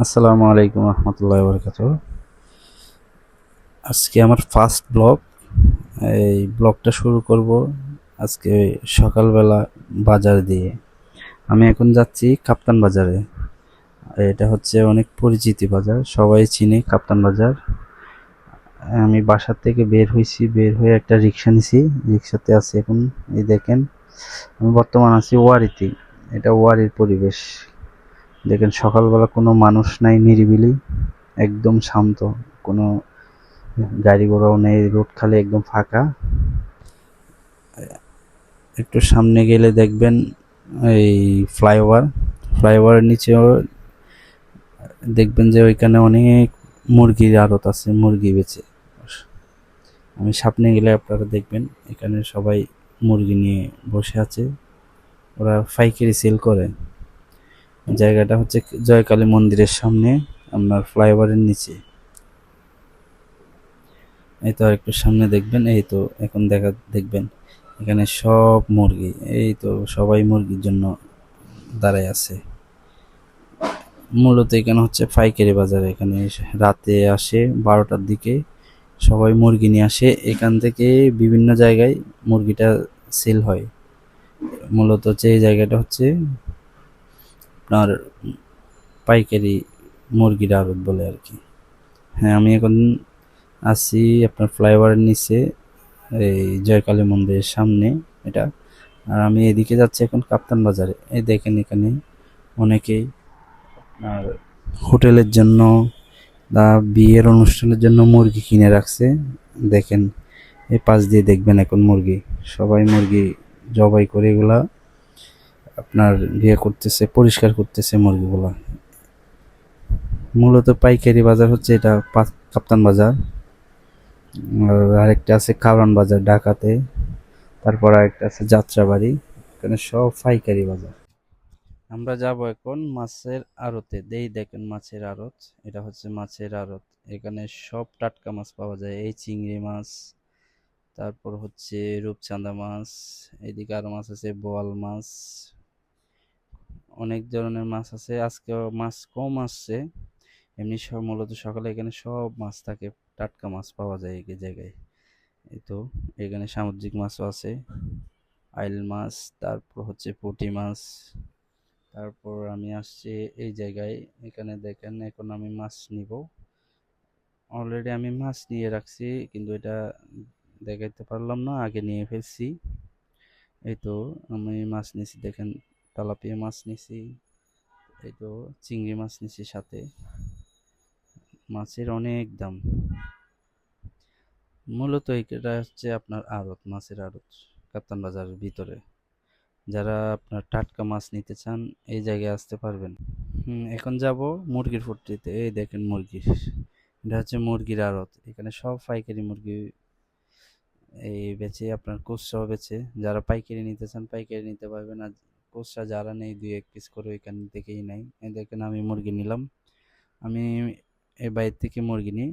আসসালামু আলাইকুম রহমতুল্লাহ বরকাত। আজকে আমার ফার্স্ট ব্লগ। এই ব্লগটা শুরু করব আজকে সকালবেলা বাজার দিয়ে। আমি এখন যাচ্ছি কাপ্তান বাজারে। এটা হচ্ছে অনেক পরিচিতি বাজার, সবাই চিনে কাপ্তান বাজার। আমি বাসার থেকে বের হয়েছি, বের হয়ে একটা রিক্সা নিছি, রিক্সাতে আছি এখন। এই দেখেন, আমি বর্তমান আছি ওয়ারিতে। এটা ওয়ারির পরিবেশ। দেখেন সকালবেলা কোনো মানুষ নাই, নিরিবিলি, একদম শান্ত, কোনো গাড়ি ঘোড়াও নেই, রোড খালি একদম ফাঁকা। একটু সামনে গেলে দেখবেন এই ফ্লাইওভার, ফ্লাইওভারের নিচেও দেখবেন যে ওইখানে অনেক মুরগির আড়ত আছে, মুরগি বেচে। আমি সামনে গেলে আপনারা দেখবেন এখানে সবাই মুরগি নিয়ে বসে আছে, ওরা পাইকারি সেল করে। জায়গাটা হচ্ছে জয়কালী মন্দিরের সামনে, আপনার ফ্লাইওভারের নিচে। এই তো আরেকটু সামনে দেখবেন, এই তো এখন দেখবেন এখানে সব মুরগি, এই তো সবাই মুরগির জন্য দাঁড়ায় আছে। মূলত এখানে হচ্ছে পাইকারি বাজার। এখানে রাতে আসে 12টার দিকে, সবাই মুরগি নিয়ে আসে এখান থেকে। বিভিন্ন জায়গায় মুরগিটা সেল হয়। মূলত হচ্ছে এই জায়গাটা হচ্ছে আপনার পাইকারি মুরগির আড়ত বলে আর কি। হ্যাঁ, আমি এখন আছি আপনার ফ্লাইওভারের নিচে, এই জয়কালী মন্দিরের সামনে এটা। আর আমি এদিকে যাচ্ছি এখন কাপ্তান বাজারে। এই দেখেন এখানে অনেকেই আর হোটেলের জন্য বা বিয়ের অনুষ্ঠানের জন্য মুরগি কিনে রাখছে। দেখেন এই পাশ দিয়ে দেখবেন এখন মুরগি, সবাই মুরগি জবাই করে এগুলা আপনার বিয়ে করতেছে, পরিষ্কার করতেছে মুরগিগুলা। মূলত পাইকারি বাজার হচ্ছে এটা কাপ্তান বাজার। আর আরেকটা আছে কারওয়ান বাজার ঢাকাতে, তারপর আরেকটা আছে যাত্রাবাড়ি। এখানে সব পাইকারি বাজার। আমরা যাব এখন মাছের আড়তে। দেখেন মাছের আড়ত, এটা হচ্ছে মাছের আড়ত। এখানে সব টাটকা মাছ পাওয়া যায়, এই চিংড়ি মাছ, তারপর হচ্ছে রূপচাঁদা মাছ, এদিকে আরো মাছ আছে বোয়াল মাছ, অনেক ধরনের মাছ আছে। আজকে মাছ কম আসছে, এমনি সব মূলত সকালে এখানে সব মাছ থাকে, টাটকা মাছ পাওয়া যায় এই জায়গায়। এই তো এখানে সামুদ্রিক মাছও আছে, আইল মাছ, তারপর হচ্ছে পুঁটি মাছ। তারপর আমি আসছি এই জায়গায়, এখানে দেখেন এখন আমি মাছ নিব। অলরেডি আমি মাছ নিয়ে রাখছি, কিন্তু এটা দেখাইতে পারলাম না, আগে নিয়ে ফেলছি। এই তো আমি মাছ নিছি, দেখেন তেলাপিয়া মাছ নিছি, এই তো চিংড়ি মাছ নিছি সাথে। মাছের অনেক দাম। মূলত এটা হচ্ছে আপনার আড়ত, মাছের আড়ত কাপ্তান বাজারের ভিতরে। যারা আপনার টাটকা মাছ নিতে চান এই জায়গায় আসতে পারবেন। এখন যাব মুরগির ফুটটিতে। এই দেখেন মুরগি, এটা হচ্ছে মুরগির আড়ত। এখানে সব পাইকারি মুরগি এই বেচে, আপনার খুচরাও বেচে। যারা পাইকারি নিতে চান পাইকারি নিতে পারবেন, আর খুচরা যারা নেই 2-1 পিস করে ওইখান থেকেই নেয়। এই দেখেন আমি মুরগি নিলাম। আমি এই বাইরে থেকে মুরগি নিই।